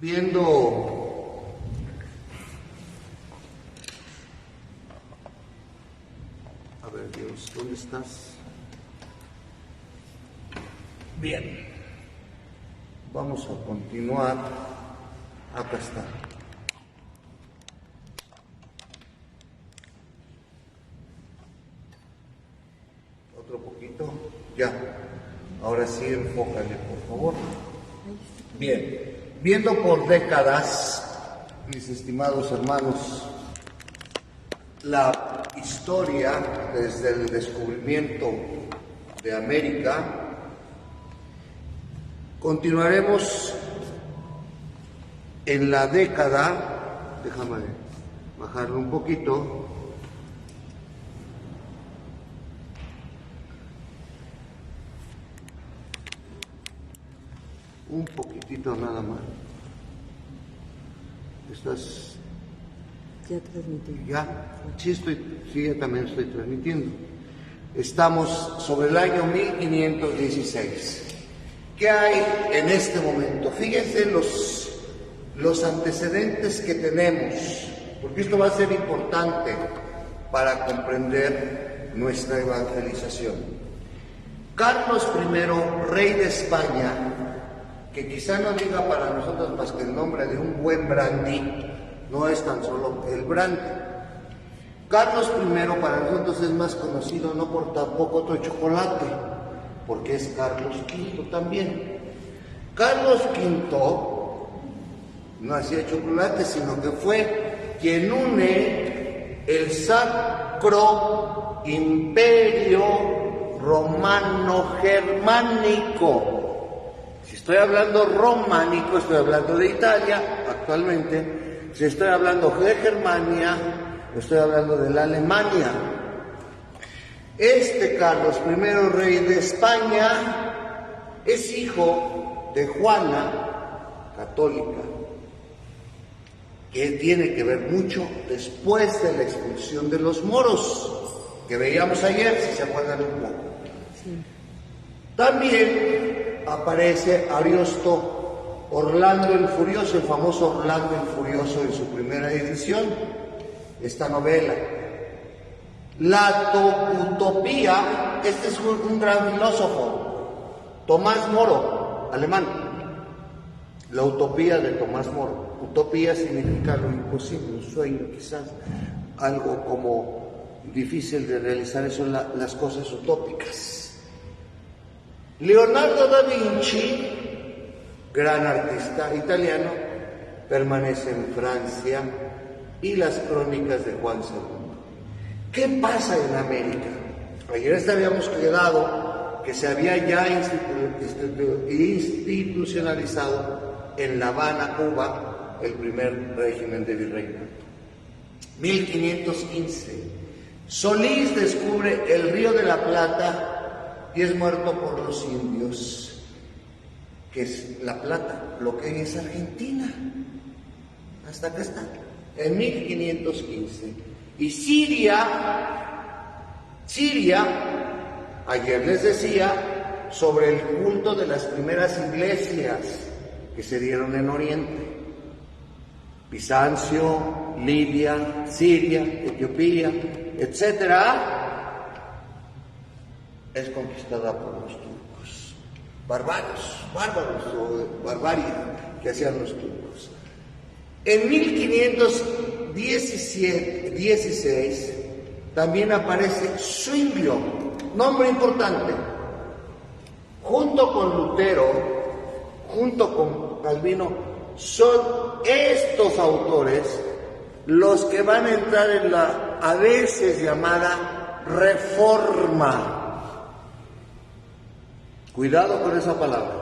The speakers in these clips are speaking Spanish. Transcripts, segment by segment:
Viendo a ver, Dios, ¿dónde estás? Bien, vamos a continuar. Acá está. Otro poquito, ya. Ahora sí, enfócale, por favor. Bien, viendo por décadas, mis estimados hermanos, la historia desde el descubrimiento de América, continuaremos en la década, déjame bajarlo un poquito, un poquitito nada más. ¿Estás? Ya transmitiendo. Ya, sí, ya también estoy transmitiendo. Estamos sobre el año 1516. ¿Qué hay en este momento? Fíjense los antecedentes que tenemos, porque esto va a ser importante para comprender nuestra evangelización. Carlos I, rey de España, que quizá no diga para nosotros más que el nombre de un buen brandy, no es tan solo el brandy. Carlos I para nosotros es más conocido no por tampoco otro chocolate, porque es Carlos V también. Carlos V no hacía chocolate, sino que fue quien une el Sacro Imperio Romano Germánico. Si estoy hablando románico, estoy hablando de Italia actualmente. Si estoy hablando de Germania, estoy hablando de la Alemania. Este Carlos I, rey de España, es hijo de Juana, católica, que tiene que ver mucho después de la expulsión de los moros, que veíamos ayer, si se acuerdan un poco. Sí. También aparece Ariosto Orlando el Furioso, el famoso Orlando el Furioso en su primera edición, esta novela. La utopía, este es un gran filósofo, Tomás Moro, alemán. La utopía de Tomás Moro. Utopía significa lo imposible, un sueño quizás, algo como difícil de realizar, eso son las cosas utópicas. Leonardo da Vinci, gran artista italiano, permanece en Francia, y las crónicas de Juan II. ¿Qué pasa en América? Ayer habíamos quedado que se había ya institucionalizado en La Habana, Cuba, el primer régimen de virreinato. 1515. Solís descubre el Río de la Plata y es muerto por los indios, que es La Plata, lo que hoy es Argentina. Hasta acá está. En 1515. Y Siria, ayer les decía sobre el culto de las primeras iglesias que se dieron en Oriente. Bizancio, Libia, Siria, Etiopía, etcétera, es conquistada por los turcos. Bárbaros o barbarie que hacían los turcos. En 1516 también aparece Zwinglio, nombre importante. Junto con Lutero, junto con Calvino, son estos autores los que van a entrar en la a veces llamada reforma. Cuidado con esa palabra,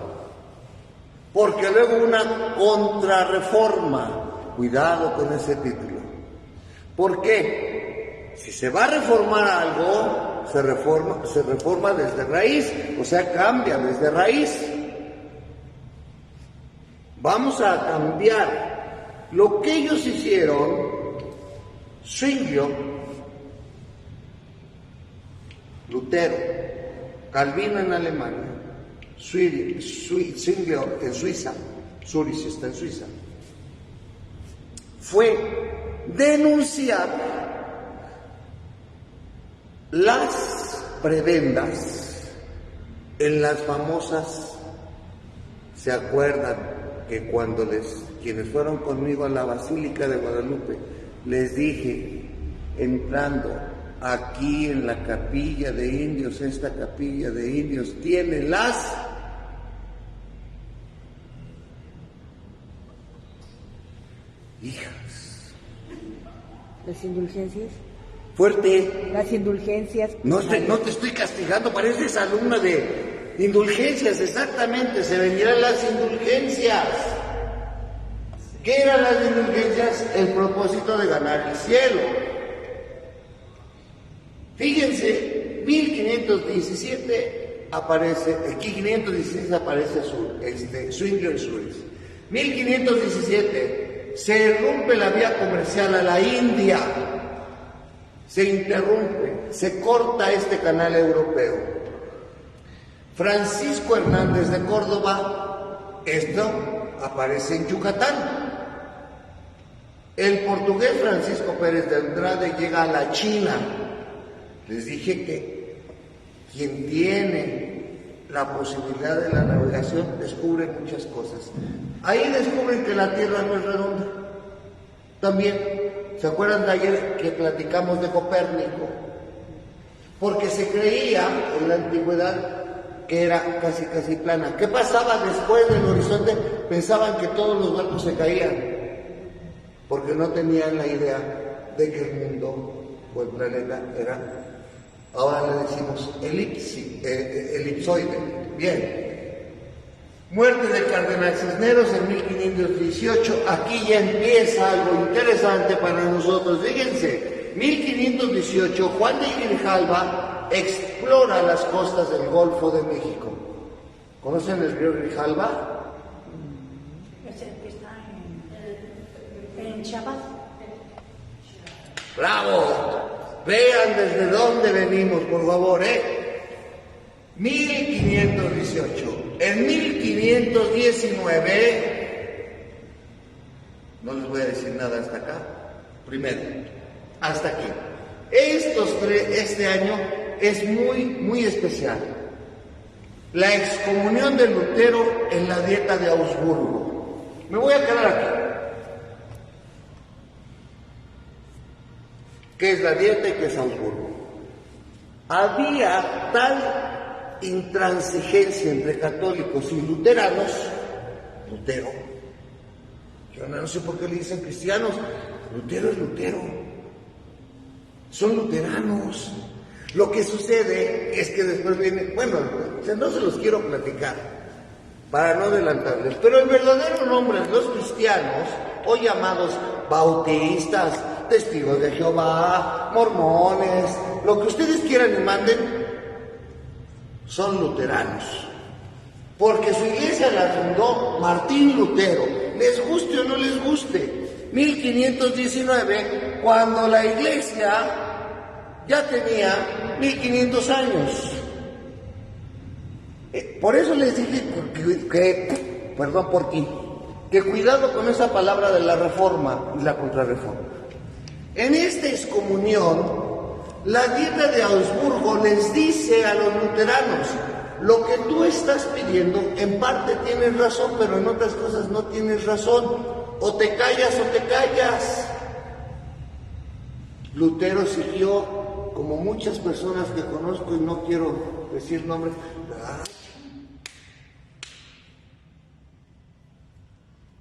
porque luego una contrarreforma. Cuidado con ese título. ¿Por qué? Si se va a reformar algo, se reforma desde raíz, o sea, cambia desde raíz. Vamos a cambiar lo que ellos hicieron. Zwinglio, Lutero, Calvino en Alemania, Zwinglio en Suiza, Zurich está en Suiza, fue denunciar las prebendas en las famosas, ¿se acuerdan que cuando quienes fueron conmigo a la Basílica de Guadalupe, les dije, entrando aquí en la capilla de indios, esta capilla de indios tiene las hijas? Las indulgencias. Fuerte. Las indulgencias. No te estoy castigando, pareces alumna de indulgencias, exactamente, se vendieron las indulgencias. ¿Qué eran las indulgencias? El propósito de ganar el cielo. Fíjense, 1517 aparece, aquí 516 aparece Swingler Suez. 1517 se rompe la vía comercial a la India, se interrumpe, se corta este canal europeo. Francisco Hernández de Córdoba, esto aparece en Yucatán. El portugués Francisco Pérez de Andrade llega a la China. Les dije que quien tiene la posibilidad de la navegación descubre muchas cosas. Ahí descubren que la Tierra no es redonda. También, ¿se acuerdan de ayer que platicamos de Copérnico? Porque se creía en la antigüedad que era casi plana. ¿Qué pasaba después del horizonte? Pensaban que todos los barcos se caían, porque no tenían la idea de que el mundo o el planeta era, ahora le decimos elipsoide. Bien. Muerte del cardenal Cisneros en 1518. Aquí ya empieza algo interesante para nosotros. Fíjense, 1518, Juan de Grijalva explora las costas del Golfo de México. ¿Conocen el río Grijalva? Es el que está en Chiapas. ¡Bravo! Vean desde dónde venimos, por favor, 1518. En 1519, no les voy a decir nada hasta acá, primero, hasta aquí. Este año es muy especial. La excomunión de Lutero en la Dieta de Augsburgo. Me voy a quedar aquí. ¿Qué es la dieta y qué es Augsburgo? Había tal intransigencia entre católicos y luteranos, Lutero, yo no sé por qué le dicen cristianos, Lutero es Lutero, son luteranos. Lo que sucede es que después viene, bueno, no se los quiero platicar para no adelantarles, pero el verdadero nombre de los cristianos, hoy llamados bautistas, testigos de Jehová, mormones, lo que ustedes quieran y manden, son luteranos, porque su iglesia la fundó Martín Lutero, les guste o no les guste. 1519, cuando la iglesia ya tenía 1500 años. Por eso les dije que cuidado con esa palabra de la reforma y la contrarreforma. En esta excomunión, la Dieta de Augsburgo les dice a los luteranos, lo que tú estás pidiendo en parte tienes razón, pero en otras cosas no tienes razón, o te callas o te callas. Lutero siguió, como muchas personas que conozco y no quiero decir nombres,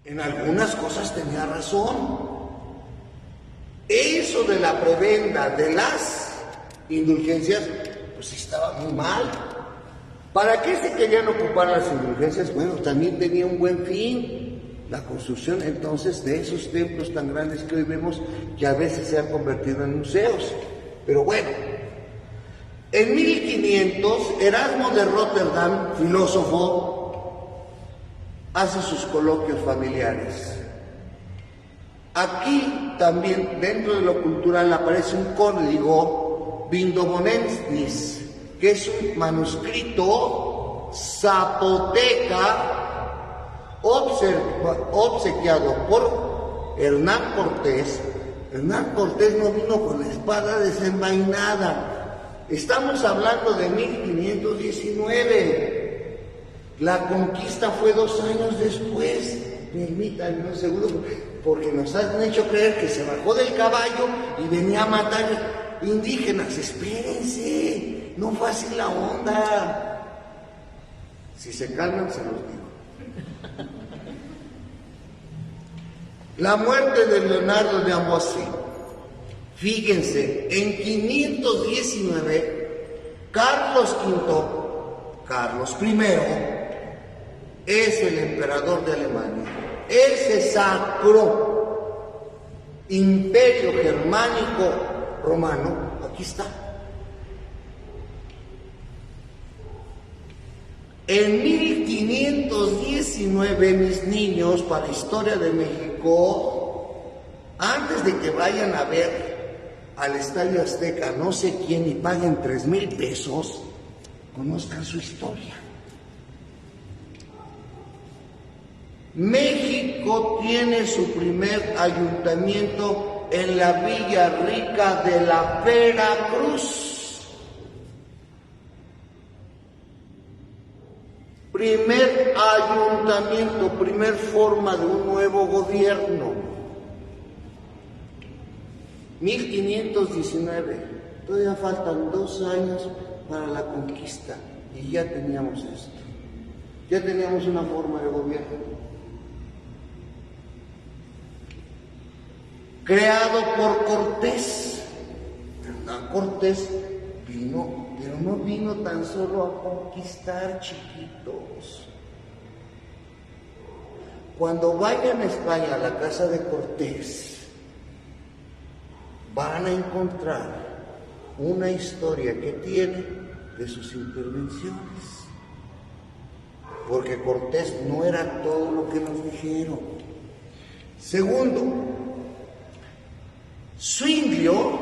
en algunas cosas tenía razón. Eso de la prebenda de las indulgencias, pues estaba muy mal. ¿Para qué se querían ocupar las indulgencias? Bueno, también tenía un buen fin, la construcción entonces de esos templos tan grandes que hoy vemos, que a veces se han convertido en museos. Pero bueno, en 1500, Erasmo de Rotterdam, filósofo, hace sus coloquios familiares. Aquí también, dentro de lo cultural, aparece un código Vindobonensis, que es un manuscrito zapoteca obsequiado por Hernán Cortés no vino con la espada desenvainada. Estamos hablando de 1519. La conquista fue 2 años después. Permítanme un segundo, porque nos han hecho creer que se bajó del caballo y venía a matar indígenas. Espérense, no fue así la onda. Si se calman, se los digo. La muerte de Leonardo de Amboise. Fíjense, en 519, Carlos I es el emperador de Alemania. Ese sacro imperio germánico romano, aquí está. En 1519, mis niños, para Historia de México, antes de que vayan a ver al Estadio Azteca no sé quién y paguen 3,000 pesos, conozcan su historia. México tiene su primer ayuntamiento en la Villa Rica de la Veracruz. Primer ayuntamiento, primer forma de un nuevo gobierno. 1519, todavía faltan 2 años para la conquista y ya teníamos esto. Ya teníamos una forma de gobierno. Creado por Cortés. Hernán Cortés vino, pero no vino tan solo a conquistar, chiquitos. Cuando vayan a España, a la casa de Cortés, van a encontrar una historia que tiene de sus intervenciones. Porque Cortés no era todo lo que nos dijeron. Segundo, Zwinglio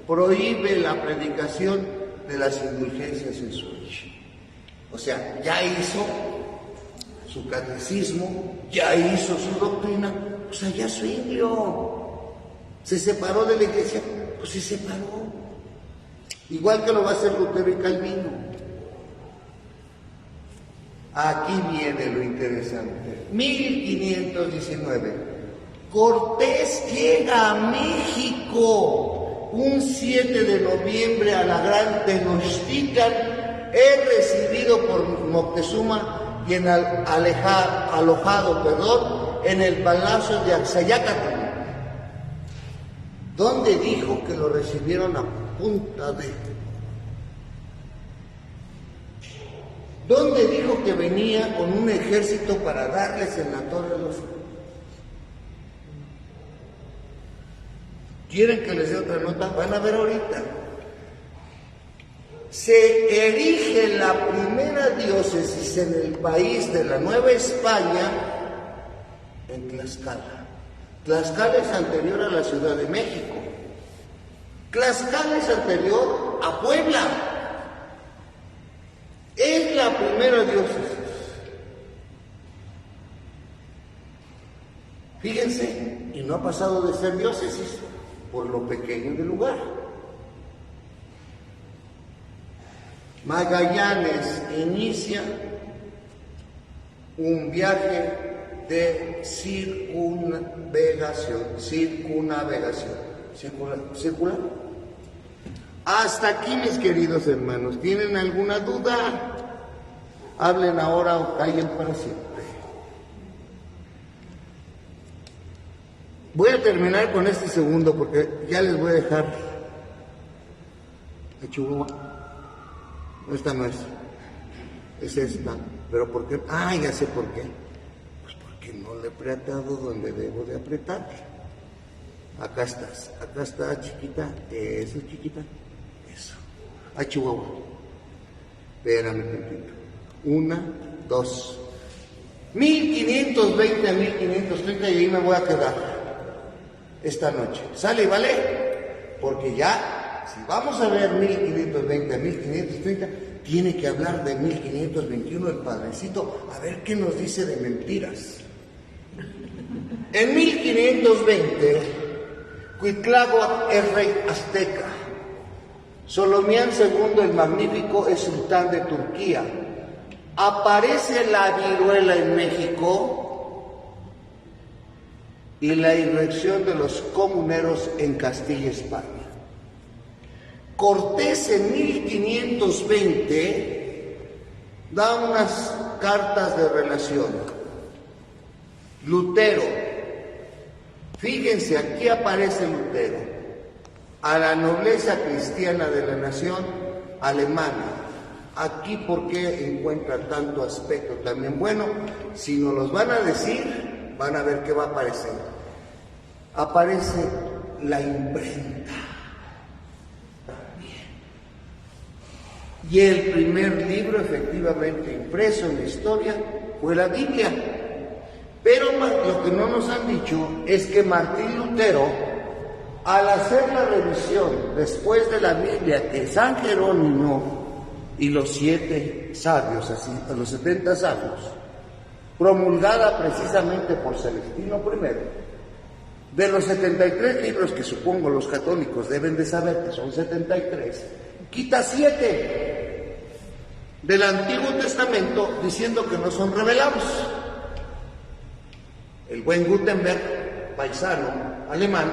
prohíbe la predicación de las indulgencias en Zurich. O sea, ya hizo su catecismo, ya hizo su doctrina, o sea, ya Zwinglio se separó de la iglesia, pues se separó. Igual que lo va a hacer Lutero y Calvino. Aquí viene lo interesante. 1519. Cortés llega a México un 7 de noviembre a la Gran Tenochtitlan. Es recibido por Moctezuma y alojado en el palacio de Axayácatl, donde dijo que lo recibieron a punta de... donde dijo que venía con un ejército para darles en la Torre de los... ¿Quieren que les dé otra nota? Van a ver ahorita. Se erige la primera diócesis en el país de la Nueva España en Tlaxcala. Tlaxcala es anterior a la Ciudad de México. Tlaxcala es anterior a Puebla. Es la primera diócesis. Fíjense, y no ha pasado de ser diócesis por lo pequeño del lugar. Magallanes inicia un viaje de circular. Hasta aquí, mis queridos hermanos. ¿Tienen alguna duda? Hablen ahora o callen para siempre. Voy a terminar con este segundo porque ya les voy a dejar a Chihuahua. Esta no es esta. ¿Pero por qué? Ah, ya sé por qué. Pues porque no le he apretado donde debo de apretar. Acá está, chiquita. Eso, chiquita. Eso. A Chihuahua. Espérame tantito. 1, 2. 1520 a 1530 y ahí me voy a quedar esta noche. ¿Sale y vale? Porque ya, si vamos a ver 1520 a 1530, tiene que hablar de 1521 el padrecito, a ver qué nos dice de mentiras. En 1520, Cuitláhuac es rey azteca. Solomián II el Magnífico es sultán de Turquía. Aparece la viruela en México y la irrupción de los comuneros en Castilla y España. Cortés en 1520 da unas cartas de relación. Lutero, fíjense, aquí aparece Lutero, a la nobleza cristiana de la nación alemana. Aquí, ¿por qué encuentra tanto aspecto también? Bueno, si nos los van a decir, van a ver qué va a aparecer. Aparece la imprenta. Y el primer libro efectivamente impreso en la historia fue la Biblia. Pero lo que no nos han dicho es que Martín Lutero, al hacer la revisión después de la Biblia que San Jerónimo y los 7 sabios, así, los 70 sabios, promulgada precisamente por Celestino I, de los 73 libros que supongo los católicos deben de saber que son 73, quita 7 del Antiguo Testamento diciendo que no son revelados. El buen Gutenberg, paisano alemán,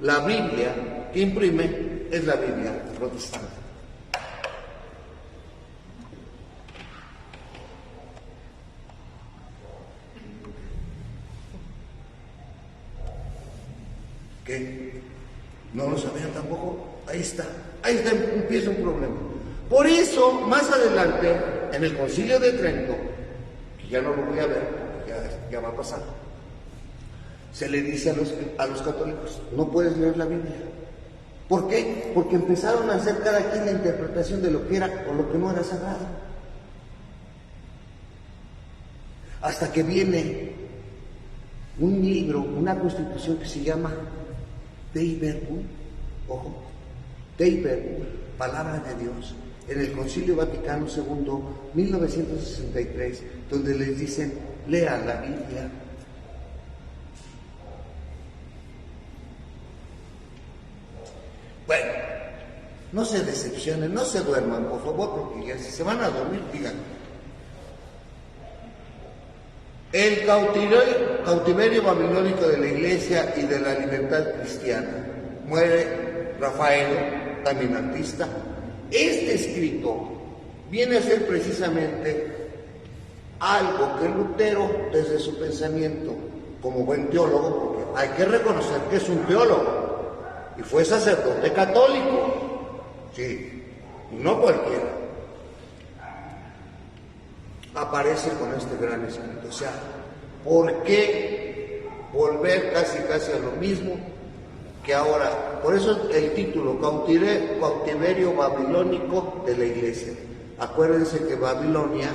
la Biblia que imprime es la Biblia protestante. ¿Qué? ¿No lo sabían tampoco? Ahí está, empieza un problema. Por eso, más adelante, en el Concilio de Trento, que ya no lo voy a ver, ya va a pasar, se le dice a los católicos, no puedes leer la Biblia. ¿Por qué? Porque empezaron a hacer cada quien la interpretación de lo que era o lo que no era sagrado. Hasta que viene un libro, una constitución que se llama Dei Verbum, ojo, Dei Verbum, palabra de Dios, en el Concilio Vaticano II, 1963, donde les dicen, lean la Biblia. Bueno, no se decepcionen, no se duerman, por favor, porque ya si se van a dormir, digan. El cautiverio babilónico de la Iglesia y de la libertad cristiana. Muere Rafael, también artista. Este escrito viene a ser precisamente algo que Lutero, desde su pensamiento, como buen teólogo, porque hay que reconocer que es un teólogo, y fue sacerdote católico, sí, y no cualquiera, aparece con este gran escrito. O sea, ¿por qué volver casi a lo mismo que ahora? Por eso el título, cautiverio babilónico de la Iglesia. Acuérdense que Babilonia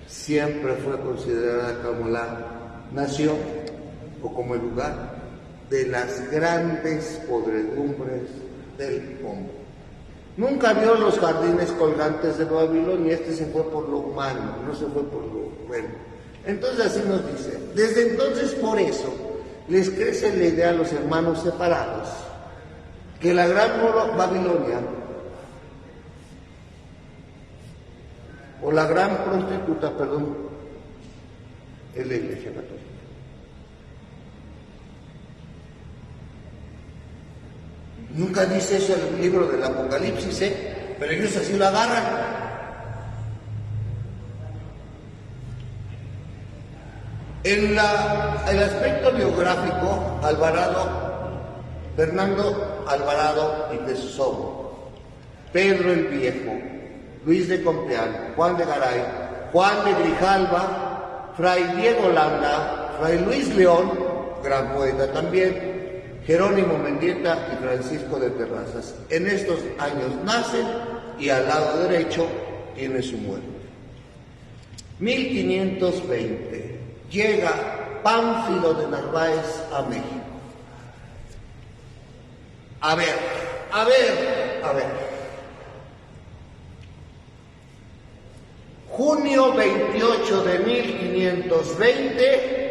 siempre fue considerada como la nación o como el lugar de las grandes podredumbres del hombre. Nunca vio los jardines colgantes de Babilonia, se fue por lo humano, no se fue por lo bueno. Entonces así nos dice, desde entonces por eso les crece la idea a los hermanos separados, que la gran Babilonia, o la gran prostituta, perdón, es la Iglesia Católica. Nunca dice eso el libro del Apocalipsis, pero ellos así lo agarran. En el aspecto biográfico, Fernando Alvarado y Tesoso, Pedro el Viejo, Luis de Compeán, Juan de Garay, Juan de Grijalva, Fray Diego Landa, Fray Luis León, gran poeta también, Jerónimo Mendieta y Francisco de Terrazas. En estos años nacen y al lado derecho tiene su muerte. 1520 llega Pánfilo de Narváez a México. A ver. Junio 28 de 1520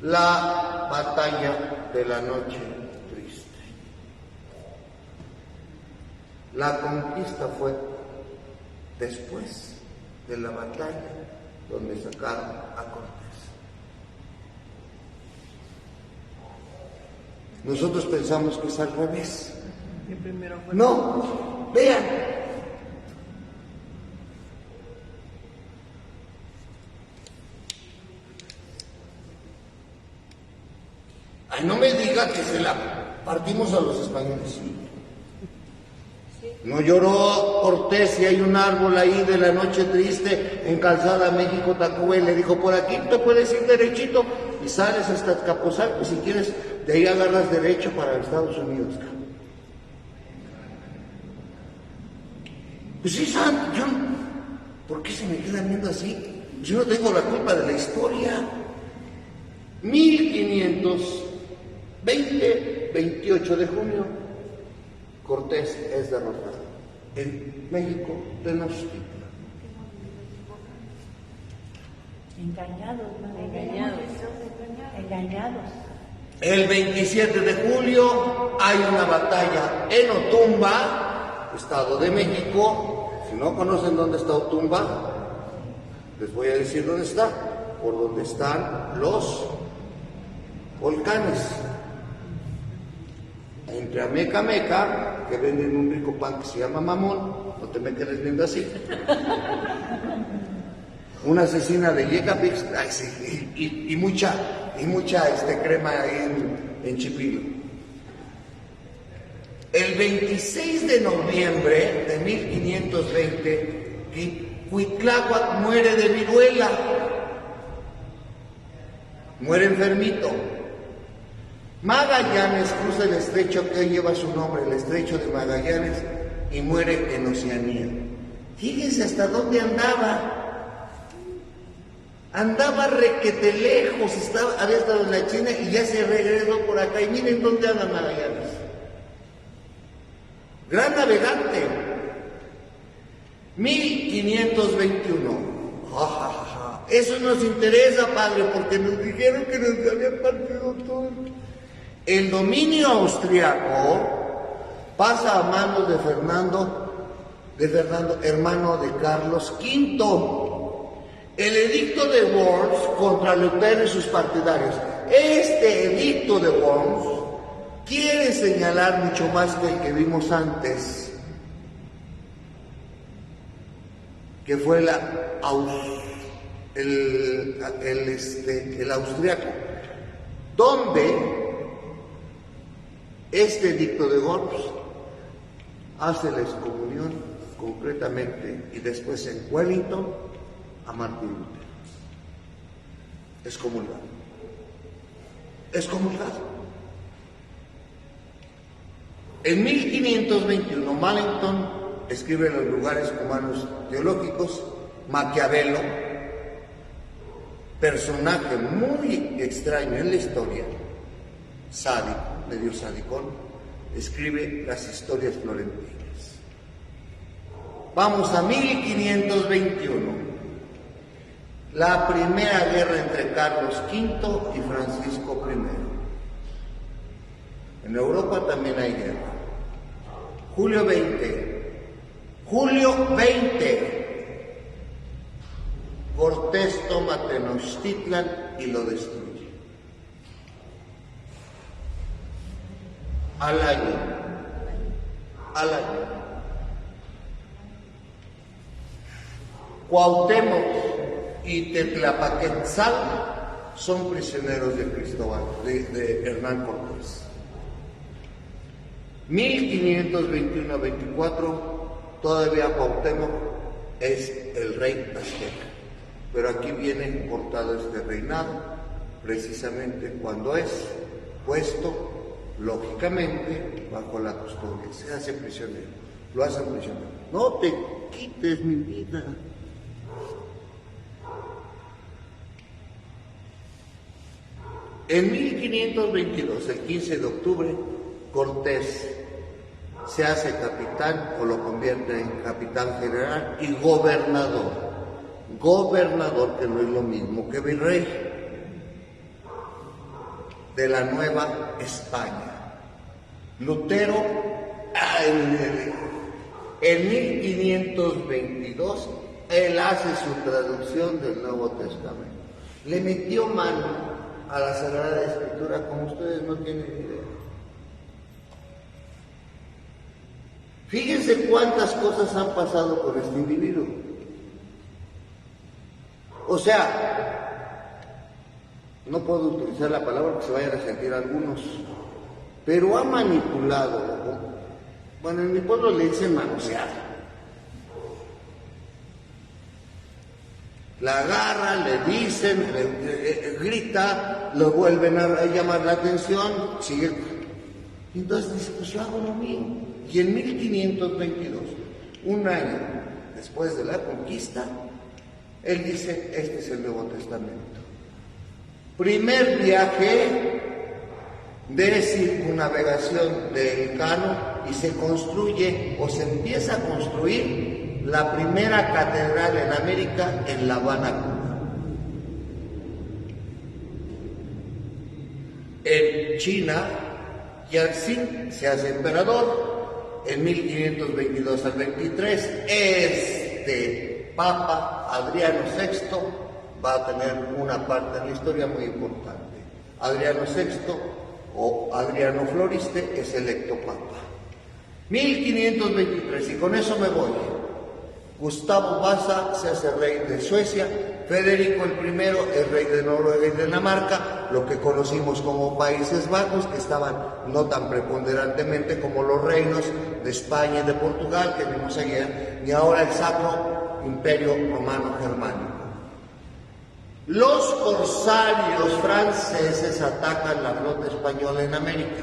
la batalla de la noche triste. La conquista fue después de la batalla donde sacaron a Cortés. Nosotros pensamos que es al revés. No, vean. Ay, no me diga que se la partimos a los españoles. No lloró Cortés y hay un árbol ahí de la noche triste en Calzada México Tacubé. Le dijo, por aquí te puedes ir derechito y sales hasta Azcapotzalco, y si quieres de ahí agarras derecho para Estados Unidos. Pues sí, Sam, yo, ¿por qué se me quedan viendo así? Yo no tengo la culpa de la historia. 28 de junio, Cortés es derrotado en México Tenochtitlan. Engañados. El 27 de julio hay una batalla en Otumba, Estado de México. Si no conocen dónde está Otumba, les voy a decir dónde está. Por donde están los volcanes. Entre Ameca, que venden un rico pan que se llama mamón, no te me quedes viendo así. Una asesina de Yecapix, sí, y mucha crema ahí en Chipilo. El 26 de noviembre de 1520, Cuitláhuac muere de viruela. Muere enfermito. Magallanes cruza el estrecho que hoy lleva su nombre, el estrecho de Magallanes, y muere en Oceanía. Fíjense hasta dónde andaba. Andaba requete lejos, había estado en la China y ya se regresó por acá. Y miren dónde anda Magallanes. Gran navegante. 1521. Eso nos interesa, padre, porque nos dijeron que nos habían partido todo. El dominio austriaco pasa a manos de Fernando, hermano de Carlos V. El edicto de Worms contra Lutero y sus partidarios. Este edicto de Worms quiere señalar mucho más que el que vimos antes, que fue el austriaco, donde este edicto de Worms hace la excomunión concretamente y después en Wellington a Martín Lutero. Excomulgado. En 1521 Wellington escribe en los lugares humanos teológicos. Maquiavelo, personaje muy extraño en la historia, sádico, medio sadicón, escribe las historias florentinas. Vamos a 1521, la primera guerra entre Carlos V y Francisco I. En Europa también hay guerra. Julio 20, Cortés toma Tenochtitlan y lo destruye. Al año. Cuauhtémoc y Tlapaquetzal son prisioneros de de Hernán Cortés. 1521 a 24, todavía Cuauhtémoc es el rey azteca. Pero aquí viene cortado este reinado, precisamente cuando es puesto, lógicamente, bajo la custodia. Se hace prisionero, lo hacen prisionero. No te quites mi vida. En 1522, el 15 de octubre, Cortés se hace capitán o lo convierte en capitán general y gobernador, que no es lo mismo que virrey. de la Nueva España. Lutero, en 1522, él hace su traducción del Nuevo Testamento. Le metió mano a la Sagrada Escritura como ustedes no tienen idea. Fíjense cuántas cosas han pasado con este individuo. O sea, no puedo utilizar la palabra que se vayan a sentir algunos, pero ha manipulado, bueno, en mi pueblo le dicen manosear. La agarra, le dicen, grita, lo vuelven a llamar la atención, sigue. Entonces dice, pues yo hago lo mío. Y en 1522, un año después de la conquista, él dice, este es el Nuevo Testamento. Primer viaje de circunnavegación del Elcano y se construye o se empieza a construir la primera catedral en América en La Habana, Cuba. En China, Yangtze se hace emperador. En 1522 al 23, Papa Adriano VI va a tener una parte en la historia muy importante. Adriano VI o Adriano Floriste es electo Papa. 1523, y con eso me voy. Gustavo Vasa se hace rey de Suecia, Federico I es rey de Noruega y de Dinamarca, lo que conocimos como Países Bajos, que estaban no tan preponderantemente como los reinos de España y de Portugal, que vimos ayer, ni ahora el Sacro Imperio Romano Germánico. Los corsarios franceses atacan la flota española en América.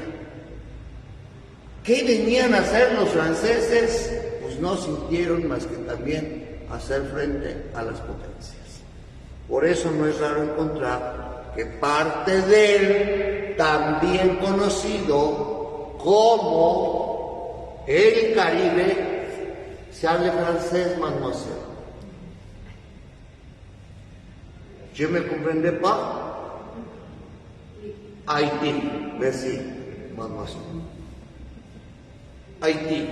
¿Qué venían a hacer los franceses? Pues no sintieron más que también hacer frente a las potencias. Por eso no es raro encontrar que parte de él, también conocido como el Caribe, se hable francés, mademoiselle. ¿Je me comprendez pas? Haití, merci, mademoiselle. Haití,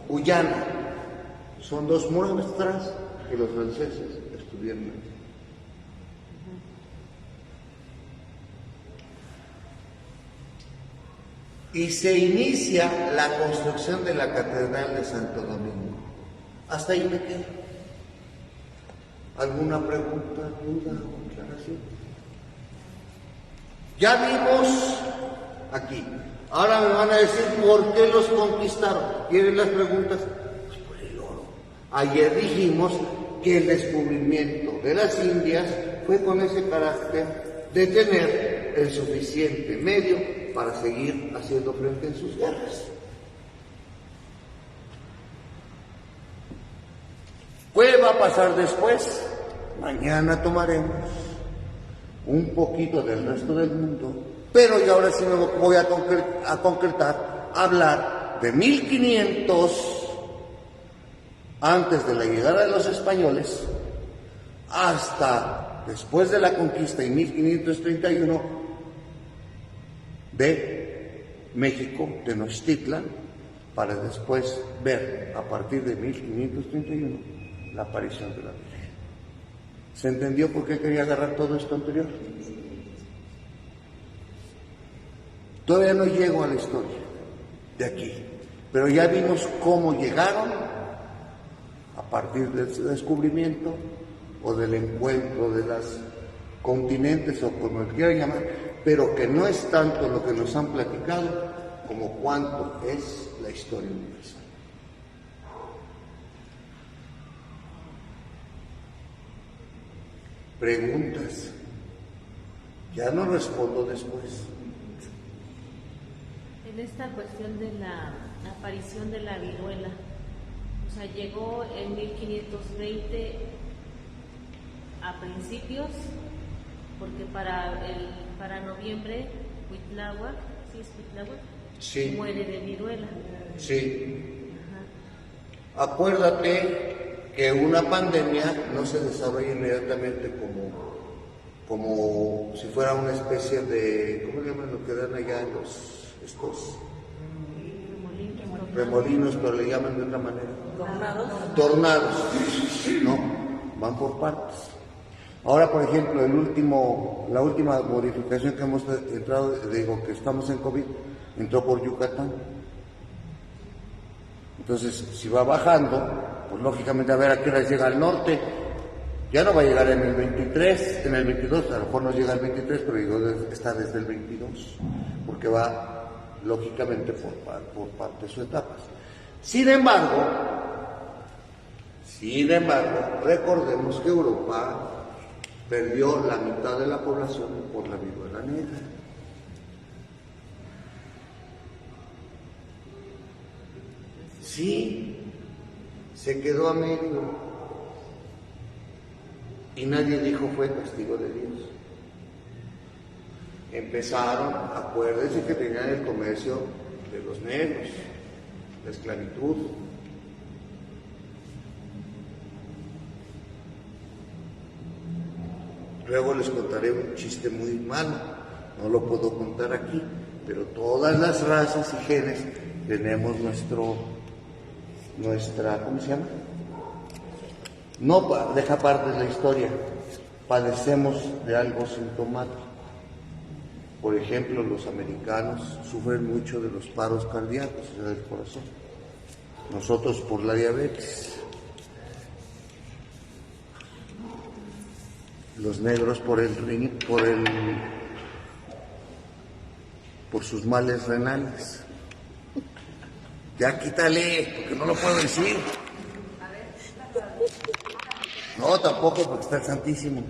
Guyana, son dos muestras que los franceses estuvieron aquí. Y se inicia la construcción de la Catedral de Santo Domingo. Hasta ahí me quedo. ¿Alguna pregunta, duda o aclaración? Ya vimos aquí. Ahora me van a decir por qué los conquistaron. ¿Quieren las preguntas? Pues por el oro. Ayer dijimos que el descubrimiento de las Indias fue con ese carácter de tener el suficiente medio para seguir haciendo frente en sus guerras. ¿Qué va a pasar después? Mañana tomaremos un poquito del resto del mundo, pero yo ahora sí me voy a concretar, hablar de 1500, antes de la llegada de los españoles, hasta después de la conquista en 1531 de México, Tenochtitlan, para después ver a partir de 1531 la aparición de la Virgen. ¿Se entendió por qué quería agarrar todo esto anterior? Todavía no llego a la historia de aquí, pero ya vimos cómo llegaron a partir del descubrimiento o del encuentro de los continentes o como lo quieran llamar, pero que no es tanto lo que nos han platicado como cuánto es la historia universal. Preguntas. Ya no respondo después. En esta cuestión de la aparición de la viruela, o sea, llegó en 1520 a principios, porque para noviembre Cuitláhuac, ¿sí es Cuitláhuac? Sí. Muere de viruela. Sí. Ajá. Acuérdate que una pandemia no se desarrolla inmediatamente como como si fuera una especie de, ¿cómo le llaman lo que dan allá en estos remolinos, pero le llaman de otra manera? Tornados. No, van por partes. Ahora, por ejemplo, la última modificación que hemos entrado, que estamos en COVID, entró por Yucatán. Entonces, si va bajando, pues lógicamente a ver a qué hora llega al norte. Ya no va a llegar en el 23, en el 22, a lo mejor no llega el 23, pero está desde el 22, porque va lógicamente por partes o etapas. Sin embargo, recordemos que Europa perdió la mitad de la población por la viruela negra. Sí, se quedó a medio. Y nadie dijo fue castigo de Dios. Empezaron, acuérdense que tenían el comercio de los negros, la esclavitud. Luego les contaré un chiste muy malo, no lo puedo contar aquí, pero todas las razas y genes tenemos nuestra, ¿cómo se llama? No deja parte de la historia, padecemos de algo sintomático. Por ejemplo, los americanos sufren mucho de los paros cardíacos, o sea, del corazón. Nosotros por la diabetes. Los negros por sus males renales. Ya quítale, porque no lo puedo decir. No, tampoco, porque está el Santísimo.